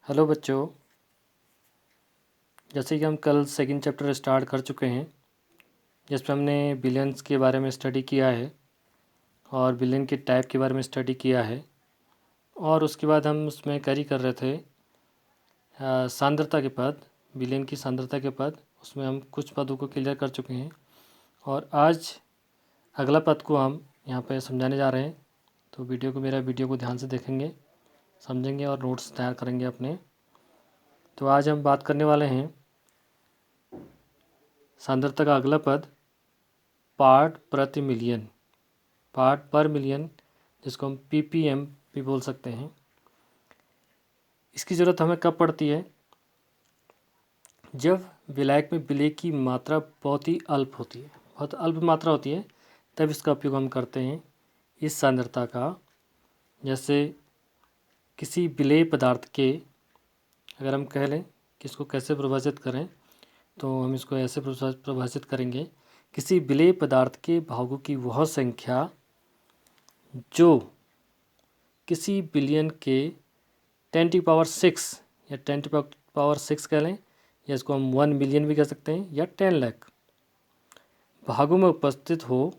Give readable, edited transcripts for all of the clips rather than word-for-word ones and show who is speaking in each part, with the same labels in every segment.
Speaker 1: Hello बच्चों, जैसे कि हम कल सेकंड चैप्टर स्टार्ट कर चुके हैं जिसमें हमने बिलियंस के बारे में स्टडी किया है और बिलियन के टाइप के बारे में स्टडी किया है। और उसके बाद हम उसमें कैरी कर रहे थे सांद्रता के पद, बिलियन की सांद्रता के पद। उसमें हम कुछ पदों को क्लियर कर चुके हैं और आज अगला पद को हम यहाँ पे समझाने जा रहे हैं। तो मेरा वीडियो को ध्यान से देखेंगे, समझेंगे और नोट्स तैयार करेंगे अपने। तो आज हम बात करने वाले हैं सांद्रता का अगला पद पार्ट प्रति मिलियन, पार्ट पर मिलियन, जिसको हम ppm भी बोल सकते हैं। इसकी ज़रूरत हमें कब पड़ती है? जब विलायक में विलेय की मात्रा बहुत ही अल्प होती है, बहुत अल्प मात्रा होती है, तब इसका उपयोग हम करते हैं इस सांद्रता का। जैसे किसी विलेय पदार्थ के, अगर हम कह लें कि इसको कैसे परिभाषित करें, तो हम इसको ऐसे परिभाषित करेंगे, किसी विलेय पदार्थ के भागों की वह संख्या जो किसी बिलियन के 10⁶ या 10⁶ कह लें, या इसको हम 1 मिलियन भी कह सकते हैं, या 10 लाख भागों में उपस्थित हो,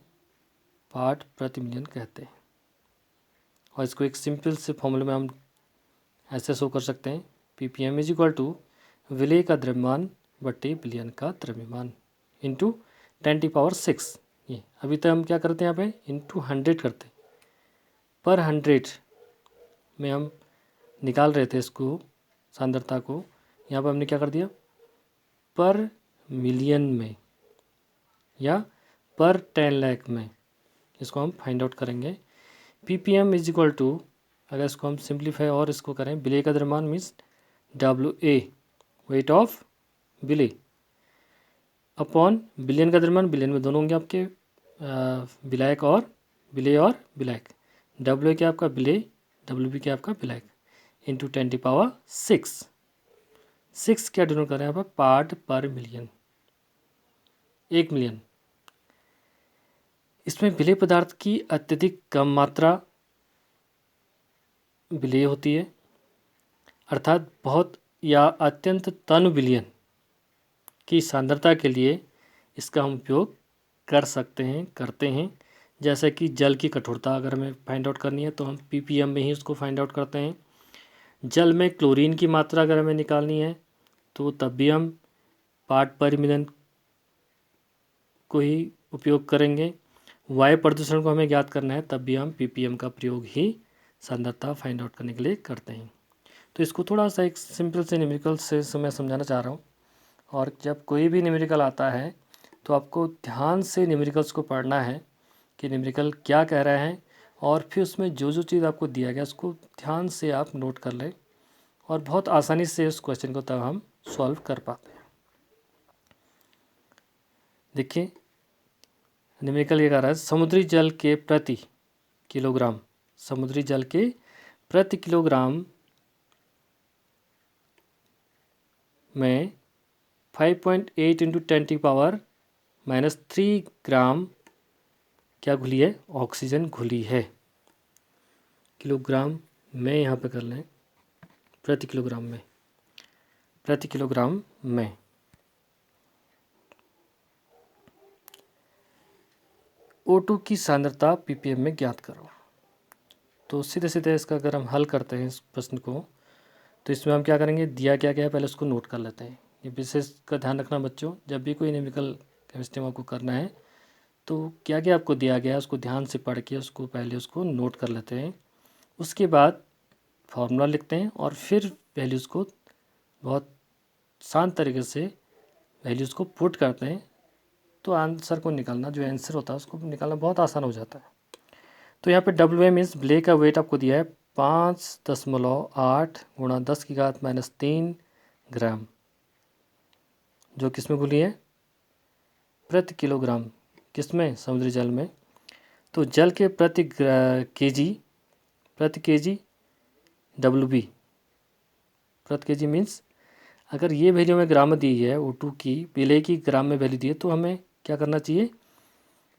Speaker 1: पार्ट प्रति मिलियन कहते हैं। और इसको एक सिंपल से फॉर्मूले में हम ऐसे शो कर सकते हैं, ppm इज इक्वल टू विलेय का द्रव्यमान बटे बिलियन का द्रव्यमान इंटू 10⁶। ये अभी तक हम क्या करते हैं, यहाँ पे इंटू 100 करते हैं। पर 100 में हम निकाल रहे थे इसको, सांद्रता को। यहाँ पर हमने क्या कर दिया, पर मिलियन में या पर 10 लाख में। इसको हम फाइंड आउट करेंगे। ppm इज इक्वल टू, अगर इसको हम सिंप्लीफाई और इसको करें, विलेय का द्रव्यमान मीन्स WA, वेट ऑफ विलेय, अपॉन बिलियन का द्रव्यमान, बिलियन में दोनों होंगे आपके, विलायक और विलायक। WA क्या आपका विलेय, WB क्या आपका विलायक, इंटू 10⁶। 6 क्या डिनोट कर रहे हैं यहाँ पर, पार्ट पर मिलियन, 1 मिलियन। इसमें विलेय पदार्थ की अत्यधिक कम मात्रा विलेय होती है, अर्थात बहुत या अत्यंत तन विलियन की सांद्रता के लिए इसका हम उपयोग कर सकते हैं, करते हैं। जैसे कि जल की कठोरता अगर हमें फाइंड आउट करनी है तो हम ppm में ही उसको फाइंड आउट करते हैं। जल में क्लोरीन की मात्रा अगर हमें निकालनी है तो तब भी हम पार्ट पर मिलियन को ही उपयोग करेंगे। वायु प्रदूषण को हमें ज्ञात करना है तब भी हम ppm का प्रयोग ही सांद्रता फाइंड आउट करने के लिए करते हैं। तो इसको थोड़ा सा एक सिंपल से न्यूमेरिकल से मैं समझाना चाह रहा हूँ। और जब कोई भी न्यूमेरिकल आता है तो आपको ध्यान से न्यूमेरिकल्स को पढ़ना है कि न्यूमेरिकल क्या कह रहे हैं, और फिर उसमें जो जो चीज़ आपको दिया गया उसको ध्यान से आप नोट कर लें, और बहुत आसानी से उस क्वेश्चन को तब हम सॉल्व कर पाते हैं। देखिए न्यूमेरिकल ये कह रहा है, समुद्री जल के प्रति किलोग्राम, समुद्री जल के प्रति किलोग्राम में 5.8 इंटू 10⁻³ ग्राम क्या घुली है, ऑक्सीजन घुली है। किलोग्राम में यहाँ पे कर लें, प्रति किलोग्राम में, प्रति किलोग्राम में। O2 की सांद्रता ppm में ज्ञात करो। तो सीधे सीधे इसका अगर हम हल करते हैं इस प्रश्न को, तो इसमें हम क्या करेंगे, दिया क्या गया है पहले उसको नोट कर लेते हैं। ये विशेष का ध्यान रखना बच्चों, जब भी कोई न्यूमेरिकल केमिस्ट्री में आपको करना है तो क्या क्या आपको दिया गया है उसको ध्यान से पढ़ के उसको पहले उसको नोट कर लेते हैं। उसके बाद फार्मूला लिखते हैं और फिर वैल्यूज़ को बहुत शांत तरीके से वैल्यूज़ को पुट करते हैं, तो आंसर को निकालना, जो आंसर होता है उसको निकालना बहुत आसान हो जाता है। तो यहाँ पे WA मीन्स विलेय का वेट आपको दिया है 5.8 गुणा 10⁻³ ग्राम, जो किस में घुली है, प्रति किलोग्राम, किसमें, समुद्री जल में। तो जल के प्रति केजी WB, प्रति केजी मीन्स अगर ये वैल्यू हमें ग्राम में दी है, O2 की विलेय की ग्राम में वैल्यू दी है, तो हमें क्या करना चाहिए,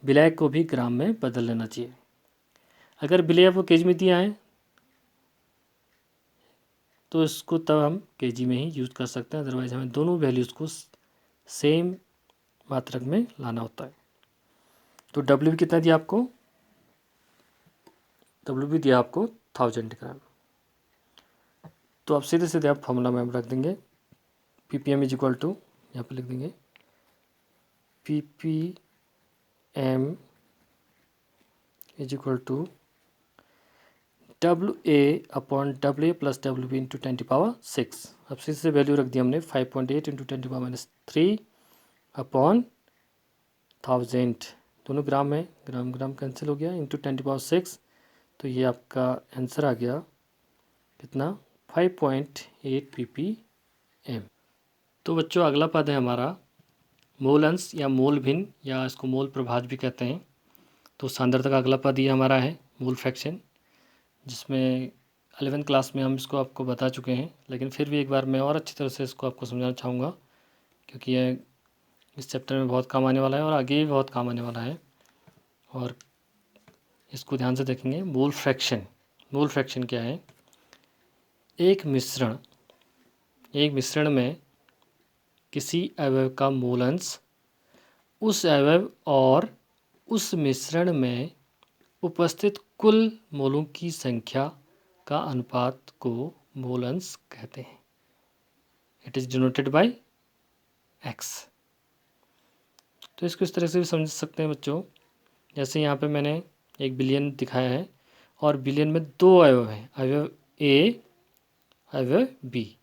Speaker 1: विलेय को भी ग्राम में बदल लेना चाहिए। अगर विलेय आपको केजी में दिया है तो इसको तब हम केजी में ही यूज़ कर सकते हैं, अदरवाइज़ हमें दोनों वैल्यूज़ को सेम मात्रक में लाना होता है। तो डब्ल्यू भी कितना दिया आपको, डब्ल्यू भी दिया आपको 1000 ग्राम। तो आप सीधे सीधे आप फॉर्मूला में रख देंगे ppm इज इक्वल टू, यहाँ पर लिख देंगे ppm is equal to WA upon WA plus WB into 10⁻6। अब सीधे से वैल्यू रख दी हमने 5.8 इंटू 10⁻³ अपॉन 1000, दोनों ग्राम में, ग्राम ग्राम कैंसिल हो गया, इंटू 10⁻6। तो ये आपका आंसर आ गया कितना, 5.8 ppm। तो बच्चों अगला पद है हमारा मोल अंश या मोल भिन्न, या इसको मोल प्रभाज भी कहते हैं। तो सांद्रता का अगला पद ये हमारा है मोल फ्रैक्शन, जिसमें 11वीं क्लास में हम इसको आपको बता चुके हैं, लेकिन फिर भी एक बार मैं और अच्छी तरह से इसको आपको समझाना चाहूँगा, क्योंकि यह इस चैप्टर में बहुत काम आने वाला है और आगे भी बहुत काम आने वाला है। और इसको ध्यान से देखेंगे। मोल फ्रैक्शन, मोल फ्रैक्शन क्या है, एक मिश्रण में किसी अवयव का मोल अंश उस अवयव और उस मिश्रण में उपस्थित कुल मोलों की संख्या का अनुपात को मोल अंश कहते हैं। It is denoted by x। तो इसको इस तरह से भी समझ सकते हैं बच्चों, जैसे यहाँ पे मैंने एक बिलियन दिखाया है और बिलियन में दो अवयव हैं, अवयव ए, अवयव बी।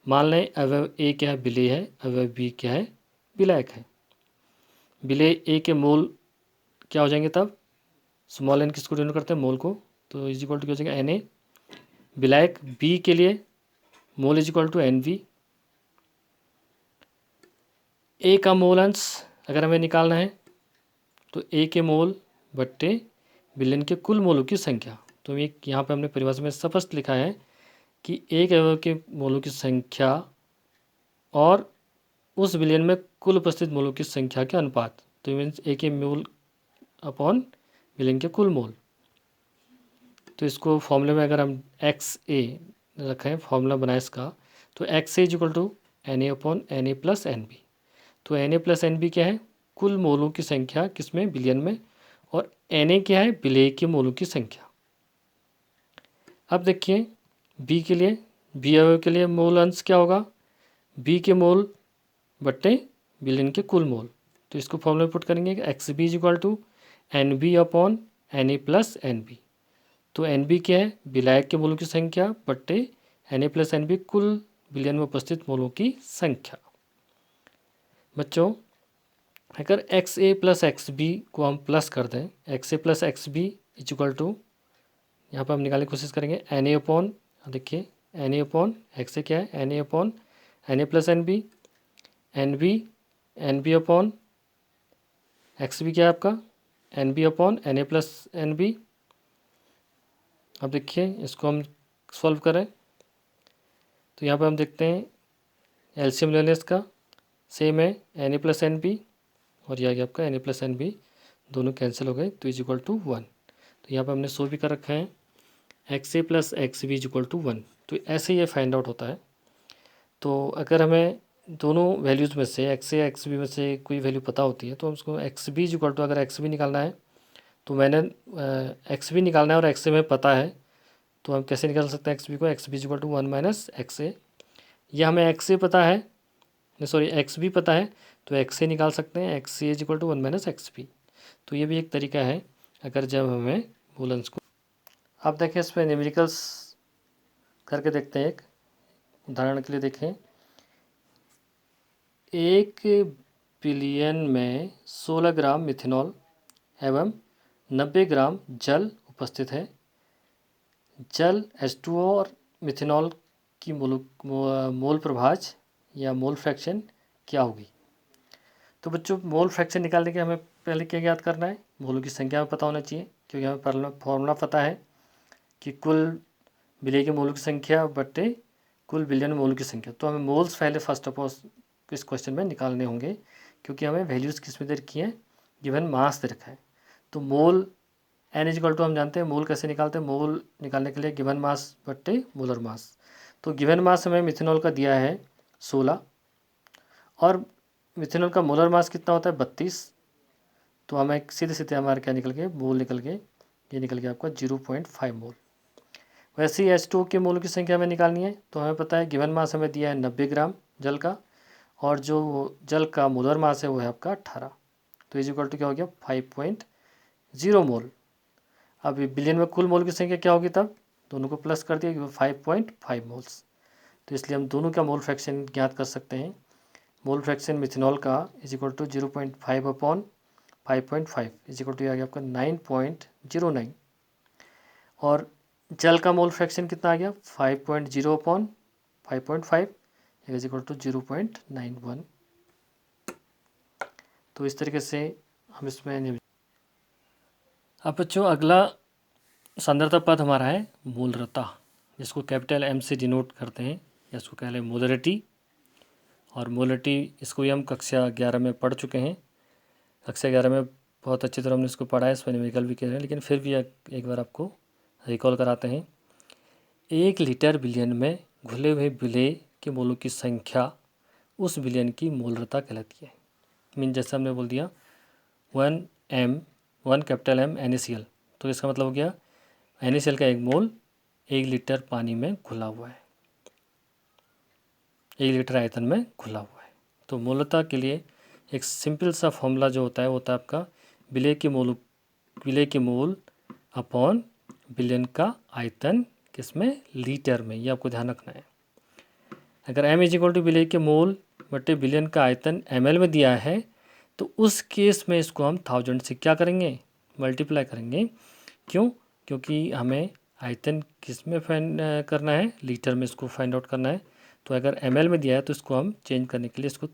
Speaker 1: मान लें अवयव ए क्या है, विलेय है, अवयव बी क्या है, विलायक है। विलेय ए के मोल क्या हो जाएंगे तब, स्मॉल एन किसको डिनोट करते हैं, मोल को, तो इज इक्वल टू क्या हो जाएगा, एन ए। विलायक बी के लिए mole is equal to n v. A का मोल अंश अगर हमें निकालना है तो ए के मोल बट्टे बिलियन के कुल मोलों की संख्या। तो एक यहाँ पे हमने परिभाषा में स्पष्ट लिखा है कि एक अवयव के मोलों की संख्या और उस बिलियन में कुल उपस्थित मोलों की संख्या के अनुपात, तो मीन्स ए के मोल अपॉन बिलियन के कुल मोल। तो इसको फॉर्मूले में अगर हम एक्स ए रखें, फॉर्मूला बनाए इसका, तो x A is equal to n A upon N A plus N B. तो n A plus N B क्या है, कुल मोलों की संख्या किसमें, बिलियन में, और एन ए क्या है, विलेय के मोलों की संख्या। अब देखिए बी के लिए, बी अवयव के लिए मोल अंश क्या होगा, बी के मोल बट्टे बिलियन के कुल मोल। तो इसको फॉर्मूला में पुट करेंगे कि X B is equal to N B upon N A plus N B. तो एन बी क्या है, विलायक के मोलों की संख्या बट्टे N A plus N B कुल बिलियन में उपस्थित मोलों की संख्या। बच्चों अगर X A plus X B को हम प्लस कर दें, X A plus X B is equal to, यहाँ पर हम निकालने की कोशिश करेंगे एन ए अपॉन, देखिए N A upon X A क्या है, N A upon N A plus N B, N B upon X B क्या है आपका, N B upon N A plus N B. अब देखिए इसको हम सॉल्व करें तो यहाँ पर हम देखते हैं एलसीएम ले लें इसका, सेम है N A plus N B और यह आ गया आपका N A plus N B, दोनों कैंसिल हो गए, तो इज इक्वल टू 1। तो यहाँ पर हमने सो भी कर रखा है X A plus X B is equal to 1। तो ऐसे ये फाइंड आउट होता है। तो अगर हमें दोनों वैल्यूज़ में से एक्स ए एक्स बी में से कोई वैल्यू पता होती है तो हम उसको X B is equal to, अगर एक्स बी निकालना है तो मैंने एक्स बी निकालना है और एक्स ए में पता है, तो हम कैसे निकाल सकते हैं एक्स बी को, x B is equal to 1 minus x A. या हमें एक्स ए पता है, सॉरी एक्स बी पता है, तो एक्स ए निकाल सकते हैं, X A is equal to 1 minus X B. तो ये भी एक तरीका है अगर जब हमें मोल अंश को। अब देखें इस पर न्यूमेरिकल्स करके देखते हैं। एक उदाहरण के लिए देखें, 1 बिलियन में 16 ग्राम मिथेनॉल एवं 90 ग्राम जल उपस्थित है। जल H2O और मिथेनॉल की मोल प्रभाज या मोल फ्रैक्शन क्या होगी। तो बच्चों मोल फ्रैक्शन निकालने के हमें पहले क्या याद करना है, मोलों की संख्या में पता होना चाहिए, क्योंकि हमें फॉर्मूला पता है कि कुल विलेय के मोलों की संख्या बट्टे कुल बिलियन मोलों की संख्या। तो हमें मोल्स पहले फर्स्ट ऑफ ऑल इस क्वेश्चन में निकालने होंगे, क्योंकि हमें वैल्यूज़ किस में दे रखी हैं, गिवन मास दे रखा है। तो mole N is equal to हम जानते हैं मोल कैसे निकालते हैं, मोल निकालने के लिए गिवन मास बट्टे मोलर मास। तो गिवन मास हमें मिथेनॉल का दिया है 16 और मिथेनॉल का मोलर मास कितना होता है 32। तो हमें सीधे सीधे हमारे क्या निकल के मोल निकल के ये निकल गया आपका 0.5 मोल। वैसे ही H2O के मोल की संख्या हमें निकालनी है। तो हमें पता है गिवन मास हमें दिया है 90 ग्राम जल का और जो जल का मोलर मास है वो है आपका 18। तो इज इक्वल टू क्या हो गया 5.0 मोल। अब बिलियन में कुल मोल की संख्या क्या होगी, तब दोनों को प्लस कर दिया 5.5 मोल्स। तो इसलिए हम दोनों का मोल फ्रैक्शन ज्ञात कर सकते हैं। मोल फ्रैक्शन मिथेनॉल का is equal to 0.5 upon 5.5 is equal to आ गया आपका 9.09 और जल का मोल फ्रैक्शन कितना आ गया 5.0 अपॉन 5.5 इज इक्वल टू 0.91। तो इस तरीके से हम इसमें। अब बच्चों अगला सांद्रता पद हमारा है मोलरता, जिसको कैपिटल M से डिनोट करते हैं या इसको कह लें मोलरिटी। और मोलरिटी इसको भी हम कक्षा 11 में पढ़ चुके हैं। कक्षा 11 में बहुत अच्छी तरह हमने इसको पढ़ा है, इस पर न्यूमेरिकल भी कह रहे हैं, लेकिन फिर भी एक बार आपको रिकॉल कराते हैं। 1 लीटर बिलियन में घुले हुए विलेय के मोलों की संख्या उस बिलियन की मोलरता कहलाती है। मीन जैसे हमने बोल दिया 1 कैपिटल M NaCl, तो इसका मतलब हो गया NaCl का 1 मोल 1 लीटर पानी में घुला हुआ है, 1 लीटर आयतन में घुला हुआ है। तो मोलरता के लिए एक सिंपल सा फॉर्मूला जो होता है वो होता है आपका विलेय के मोल अपॉन बिलियन का आयतन किसमें, लीटर में। ये आपको ध्यान रखना है। अगर M इज इक्वल टू विलेय के मोल बटे बिलियन का आयतन ml में दिया है तो उस केस में इसको हम 1000 से क्या करेंगे, मल्टीप्लाई करेंगे। क्यों, क्योंकि हमें आयतन किस में फाइंड करना है, लीटर में इसको फाइंड आउट करना है। तो अगर ml में दिया है तो इसको हम चेंज करने के लिए इसको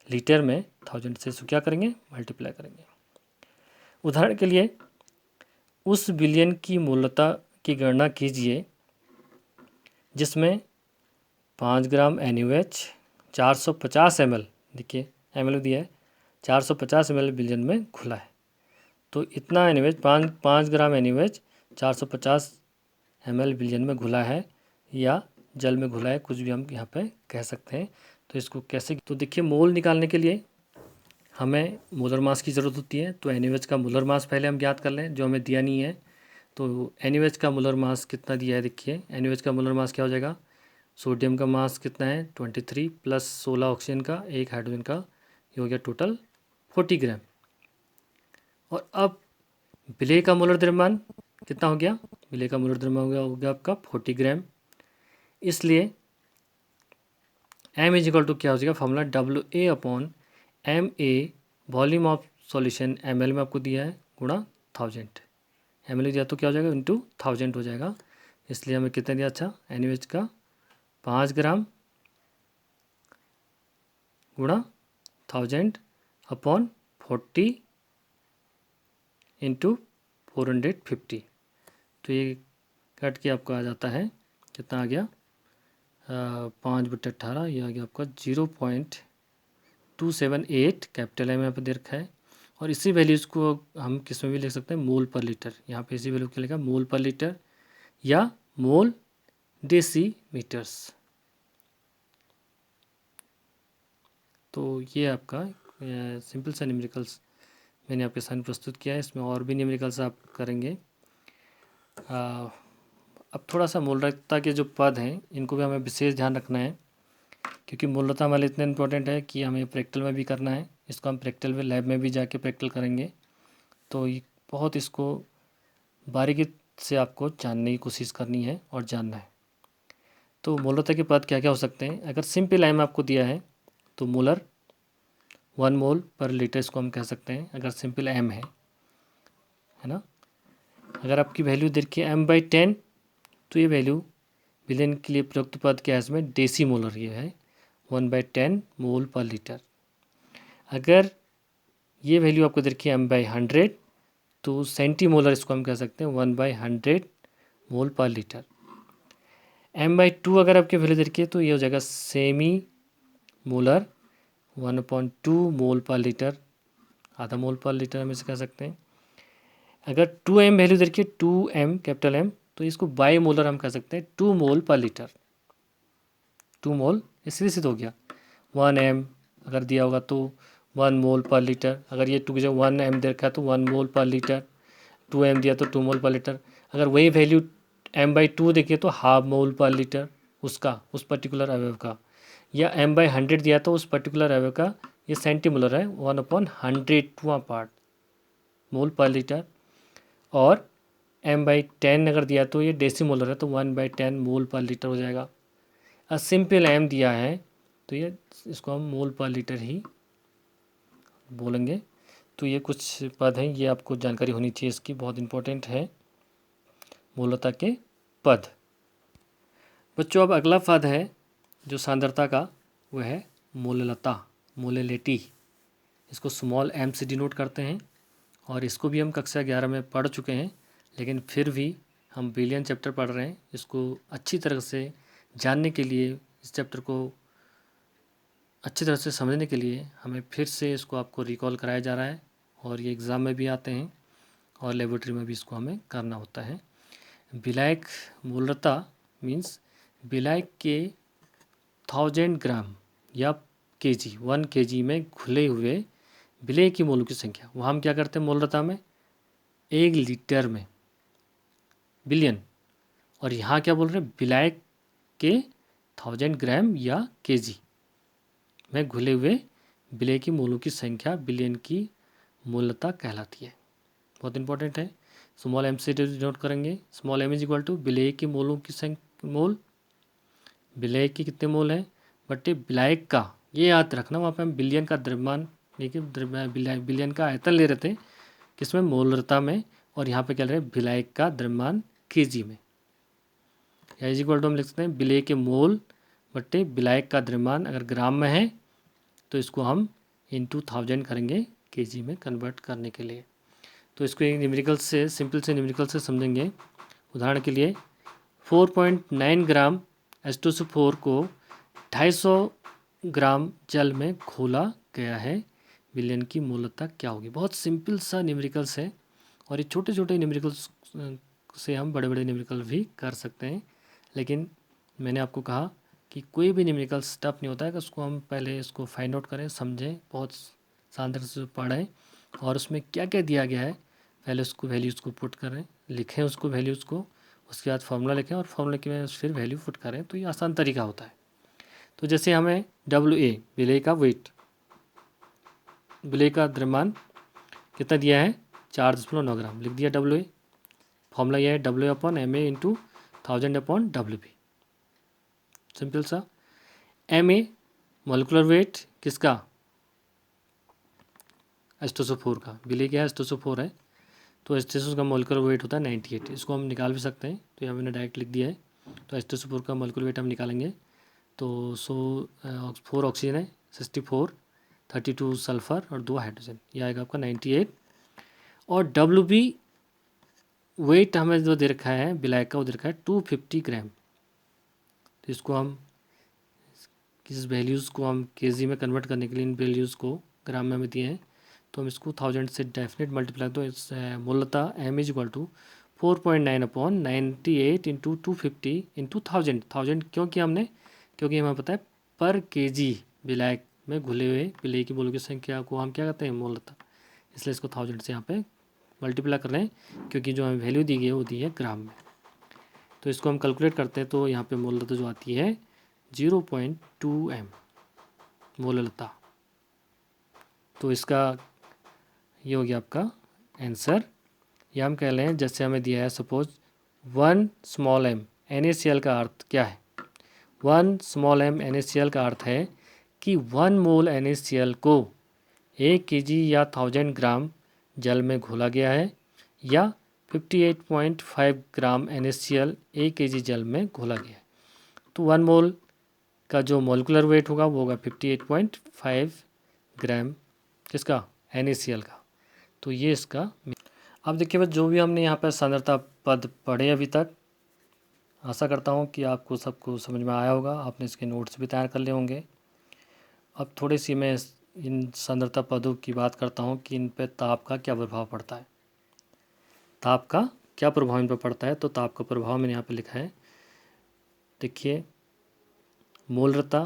Speaker 1: लीटर में 1000 से इसको क्या करेंगे, मल्टीप्लाई करेंगे। उदाहरण के लिए उस बिलियन की मोलरता की गणना कीजिए जिसमें 5 ग्राम NaOH 450 ml, देखिए ml दिया है 450 ml बिलियन में घुला है। तो इतना NaOH 5 ग्राम NaOH 450 ml बिलियन में घुला है या जल में घुला है, कुछ भी हम यहाँ पे कह सकते हैं। तो इसको कैसे, तो देखिए मोल निकालने के लिए हमें मोलर मास की ज़रूरत होती है। तो NaOH का मोलर मास पहले हम ज्ञात कर लें, जो हमें दिया नहीं है। तो NaOH का मोलर मास कितना दिया है, देखिए NaOH का मोलर मास क्या हो जाएगा, सोडियम का मास कितना है 23 प्लस 16 ऑक्सीजन का 1 हाइड्रोजन का, ये हो गया टोटल 40 ग्राम। और अब विलेय का मोलर द्रव्यमान कितना हो गया, विलेय का मोलर द्रव्यमान हो गया आपका 40 ग्राम। इसलिए M इज इक्वल टू क्या हो जाएगा, formula WA upon MA volume of solution ml में आपको दिया है गुणा 1000, ml दिया तो क्या हो जाएगा इंटू 1000 हो जाएगा। इसलिए हमें कितना दिया, अच्छा NaOH का 5 ग्राम गुणा 1000 अपॉन 40 इंटू 450। तो ये कट के आपको आ जाता है कितना आ गया 5/18, ये आ गया आपका 0.278 कैपिटल M यहाँ पर दे रखा है। और इसी वैल्यूज़ को हम किस में भी लिख सकते हैं, मोल पर लीटर। यहाँ पे इसी वैल्यू क्या लिखा, मोल पर लीटर या मोल डेसीमीटर्स। तो ये आपका सिंपल सा न्यूमेरिकल्स मैंने आपके सामने प्रस्तुत किया है। इसमें और भी न्यूमेरिकल्स आप करेंगे। अब थोड़ा सा मोलरता के जो पद हैं इनको भी हमें विशेष ध्यान रखना है, क्योंकि मोलरता हमारे लिए इतना इंपॉर्टेंट है कि हमें प्रैक्टिकल में भी करना है। इसको हम प्रैक्टिकल में लैब में भी जाके प्रैक्टिकल करेंगे। तो ये बहुत इसको बारीकी से आपको जानने की कोशिश करनी है और जानना है। तो मोलरता के पद क्या क्या हो सकते हैं। अगर सिंपल M आपको दिया है तो मोलर 1 मोल पर लीटर इसको हम कह सकते हैं, अगर सिंपल M है ना। अगर आपकी वैल्यू देखिए M/10 तो ये वैल्यू बिलियन के लिए प्रयुक्त पद क्या है, इसमें डेसी मोलर ये है 1/10 मोल पर लीटर। अगर ये वैल्यू आपको देखिए M/100 तो सेंटीमोलर इसको हम कह सकते हैं 1/100 मोल पर लीटर। M/2 अगर आपके वैल्यू देखिए तो ये हो जाएगा सेमी मोलर 1/2 मोल पर लीटर, आधा मोल पर लीटर हम इसे कह सकते हैं। अगर 2M वैल्यू देखिए 2M कैपिटल M तो इसको बाई मोलर हम कह सकते हैं 2 मोल पर लीटर। 2 मोल, ये सीधे सीधे हो गया। 1 m अगर दिया होगा तो 1 मोल पर लीटर, अगर ये 2 की जगह 1 m दे रखा है तो 1 मोल पर लीटर, 2 m दिया तो 2 मोल पर लीटर। अगर वही वैल्यू m/2 देखिए तो हाफ मोल पर लीटर उसका, उस पर्टिकुलर अवयव का, या m/100 दिया तो उस पर्टिकुलर अवयव का, ये सेंटीमोलर है, 1/100वां पार्ट मोल पर लीटर। और m/10 अगर दिया तो ये डेसीमोलर है, तो 1/10 मोल पर लीटर हो जाएगा। और सिंपल m दिया है तो ये इसको हम मोल पर लीटर ही बोलेंगे। तो ये कुछ पद हैं, ये आपको जानकारी होनी चाहिए, इसकी बहुत इंपॉर्टेंट है, मोलता के पद। बच्चों अब अगला पद है जो सांद्रता का, वह है मोललता, मोलेलिटी। इसको स्मॉल m से डिनोट करते हैं, और इसको भी हम कक्षा 11 में पढ़ चुके हैं, लेकिन फिर भी हम बिलियन चैप्टर पढ़ रहे हैं। इसको अच्छी तरह से जानने के लिए, इस चैप्टर को अच्छी तरह से समझने के लिए हमें फिर से इसको आपको रिकॉल कराया जा रहा है, और ये एग्ज़ाम में भी आते हैं और लेबोरेटरी में भी इसको हमें करना होता है। विलायक मोलरता मीन्स विलायक के 1000 ग्राम या केजी, 1 kg में घुले हुए विलेय की मोलों की संख्या। वहाँ हम क्या करते हैं मोलरता में, 1 लीटर में बिलियन, और यहाँ क्या बोल रहे हैं, विलायक के 1000 ग्राम या केजी में घुले हुए विलेय की मोलों की संख्या बिलियन की मोलता कहलाती है। बहुत इंपॉर्टेंट है। स्मॉल m से डिनोट करेंगे। Small m is equal to विलेय की मोलों की संख्या, मोल, विलेय की कितने मोल है बटे विलायक का, ये याद रखना, वहाँ पे हम बिलियन का द्रव्यमान, देखिए बिलियन का आयतन ले रहे थे किसमें, मोलरता में, और यहाँ पे क्या ले रहे हैं, विलायक का द्रव्यमान केजी में। या इज इक्वल टू हम लिख सकते हैं विलेय के मोल बटे विलायक का द्रव्यमान, अगर ग्राम में है तो इसको हम इंटू 1000 करेंगे केजी में कन्वर्ट करने के लिए। तो इसको एक न्यूमेरिकल से, सिंपल से न्यूमेरिकल से समझेंगे। उदाहरण के लिए 4.9 ग्राम H2SO4 को 250 ग्राम जल में घोला गया है, विलयन की मोलता क्या होगी। बहुत सिंपल सा न्यूमेरिकल्स है, और ये छोटे छोटे न्यूमेरिकल्स से हम बड़े बड़े न्यूमेरिकल भी कर सकते हैं। लेकिन मैंने आपको कहा कि कोई भी न्यूमेरिकल्स टफ नहीं होता है, कि उसको हम पहले इसको फाइंड आउट करें, समझें, बहुत शानदार से पढ़ें, और उसमें क्या क्या दिया गया है पहले उसको वैल्यूज़ को पुट करें, लिखें उसको वैल्यूज़ को, उसके बाद फार्मूला लिखें और फार्मूला के बाद फिर वैल्यू पुट करें। तो ये आसान तरीका होता है। तो जैसे हमें WA विलेय का वेट, विलेय का द्रव्यमान कितना दिया है, 4.9 ग्राम, लिख दिया WA। फॉर्मूला यह है WA/MA इंटू 1000/WB, सिंपल सा। MA मोलिकुलर वेट किसका, H2SO4 का, विलेय क्या है, H2SO4 है, तो H2SO का मोलिकुलर वेट होता है 98। इसको हम निकाल भी सकते हैं, तो यहाँ मैंने डायरेक्ट लिख दिया है। तो H2SO4 का मोलिकुलर वेट हम निकालेंगे, तो 4 ऑक्सीजन है, 64, 32 सल्फर और 2 हाइड्रोजन, ये आएगा आपका 98। और WB वेट हमें जो दे रखा है विलायक का, वो दे रखा है 250 ग्राम। तो इसको हम, किस वैल्यूज़ को हम केजी में कन्वर्ट करने के लिए इन वैल्यूज़ को ग्राम में हमें दिए हैं, तो हम इसको 1000 से डेफिनेट मल्टीप्लाई, तो इस मूलतः M is equal to 4.9/98 into 250 into 1000 क्यों किया हमने, क्योंकि हमें पता है पर केजी विलायक में घुले हुए विलेय की मोलों की संख्या को हम क्या कहते हैं, मूलतः, इसलिए इसको 1000 से यहाँ पे मल्टीप्लाई कर रहे हैं, क्योंकि जो हमें वैल्यू दी गई है वो दी है ग्राम में। तो इसको हम कैलकुलेट करते हैं, तो यहाँ पे मोलता जो आती है 0.2 m मोलता। तो इसका ये हो गया आपका आंसर। या हम कह रहे हैं, जैसे हमें दिया है सपोज 1 स्मॉल m NaCl का अर्थ क्या है, 1 स्मॉल m NaCl का अर्थ है कि 1 मोल NaCl को 1 kg या 1000 ग्राम जल में घोला गया है, या 58.5 ग्राम NaCl 1 kg जल में घोला गया है। तो 1 मोल का जो मोलिकुलर वेट होगा वो होगा 58.5 ग्राम किसका, NaCl का। तो ये इसका। अब देखिए बस, जो भी हमने यहाँ पर सांद्रता पद पढ़े अभी तक, आशा करता हूँ कि आपको सबको समझ में आया होगा, आपने इसके नोट्स भी तैयार कर लिए होंगे। अब थोड़ी सी मैं इन सांद्रता पदों की बात करता हूँ कि इन पर ताप का क्या प्रभाव पड़ता है। ताप का क्या प्रभाव इन पर पड़ता है, तो ताप का प्रभाव मैंने यहाँ पे लिखा है, देखिए मोललता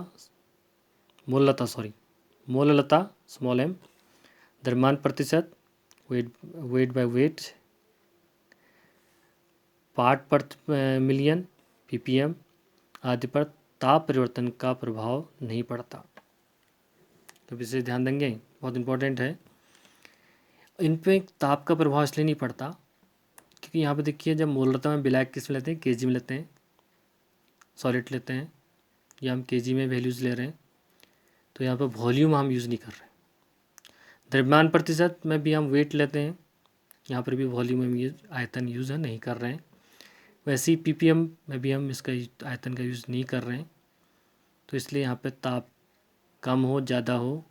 Speaker 1: स्मॉल m, द्रव्यमान प्रतिशत वेट बाय वेट, पार्ट पर मिलियन ppm आदि पर ताप परिवर्तन का प्रभाव नहीं पड़ता। तो इसे ध्यान देंगे, बहुत इंपॉर्टेंट है। इन पे ताप का प्रभाव इसलिए नहीं पड़ता क्योंकि यहाँ पे देखिए, जब मोलरता में ब्लैक किस में लेते हैं, केजी में लेते हैं, सॉलिड लेते हैं, या हम केजी में वैल्यूज़ ले रहे हैं, तो यहाँ पे वॉल्यूम हम यूज़ नहीं कर रहे हैं। द्रव्यमान प्रतिशत में भी हम वेट लेते हैं, यहाँ पर भी वॉल्यूम में आयतन यूज़ नहीं कर रहे हैं। वैसे ही ppm में भी हम इसका आयतन का यूज़ नहीं कर रहे हैं। तो इसलिए यहाँ पे ताप कम हो ज़्यादा हो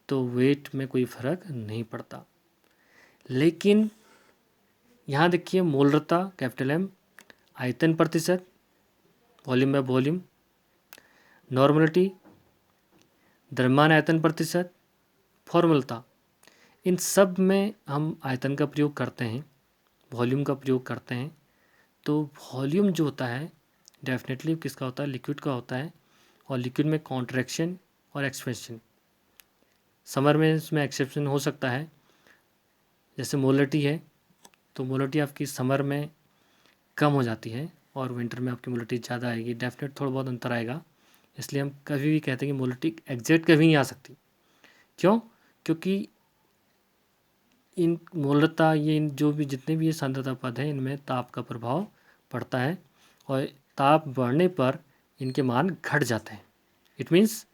Speaker 1: तो वेट में कोई फ़र्क नहीं पड़ता। लेकिन यहाँ देखिए, मोलरता कैपिटल M, आयतन प्रतिशत वॉल्यूम बाय वॉल्यूम, नॉर्मलिटी द्रव्यमान आयतन प्रतिशत, फॉर्मूलता, इन सब में हम आयतन का प्रयोग करते हैं, वॉल्यूम का प्रयोग करते हैं। तो वॉल्यूम जो होता है डेफिनेटली किसका होता है, लिक्विड का होता है। और लिक्विड में कॉन्ट्रैक्शन और एक्सपेंशन, समर में इसमें एक्सेप्शन हो सकता है। जैसे मोलरिटी है, तो मोलरिटी आपकी समर में कम हो जाती है और विंटर में आपकी मोलरिटी ज़्यादा आएगी। डेफिनेट थोड़ा बहुत अंतर आएगा। इसलिए हम कभी भी कहते हैं कि मोलरिटी एग्जैक्ट कभी नहीं आ सकती। क्यों? क्योंकि इन मोलरता, ये जो भी जितने भी ये सांद्रता पद हैं, इनमें ताप का प्रभाव पड़ता है और ताप बढ़ने पर इनके मान घट जाते हैं। इट मीन्स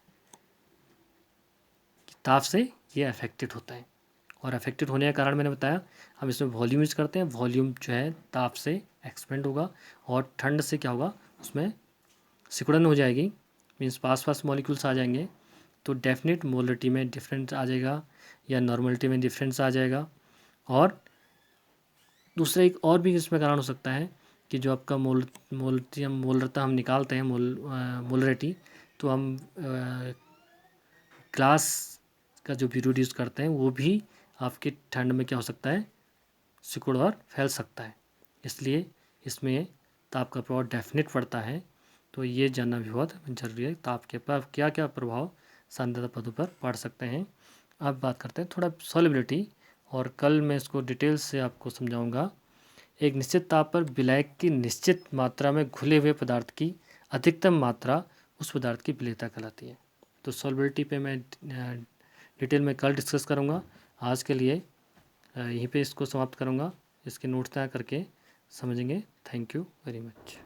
Speaker 1: ताप से ये अफेक्टेड होता है। और अफेक्टेड होने का कारण मैंने बताया, हम इसमें वॉल्यूम यूज करते हैं। वॉल्यूम जो है ताप से एक्सपेंड होगा और ठंड से क्या होगा, उसमें सिकुड़न हो जाएगी, मीन्स पास मॉलिक्यूल्स आ जाएंगे। तो डेफिनेट मोलरिटी में डिफरेंस आ जाएगा या नॉर्मलिटी में डिफरेंस आ जाएगा। और दूसरा एक और भी इसमें कारण हो सकता है कि जो आपका मोलरता हम निकालते हैं, मोलरिटी, तो हम ग्लास का जो भी यूज़ करते हैं वो भी आपके ठंड में क्या हो सकता है, सिकुड़ और फैल सकता है। इसलिए इसमें ताप का प्रभाव डेफिनेट पड़ता है। तो ये जानना भी बहुत जरूरी है, ताप के पर क्या क्या प्रभाव सांद्रता पदों पर पड़ सकते हैं। अब बात करते हैं थोड़ा सॉल्युबिलिटी, और कल मैं इसको डिटेल से आपको समझाऊंगा। एक निश्चित ताप पर विलायक की निश्चित मात्रा में घुले हुए पदार्थ की अधिकतम मात्रा उस पदार्थ की विलेयता कहलाती है। तो सॉल्युबिलिटी पे मैं डिटेल में कल डिस्कस करूँगा। आज के लिए यहीं पे इसको समाप्त करूँगा। इसके नोट्स तैयार करके समझेंगे। Thank you very much.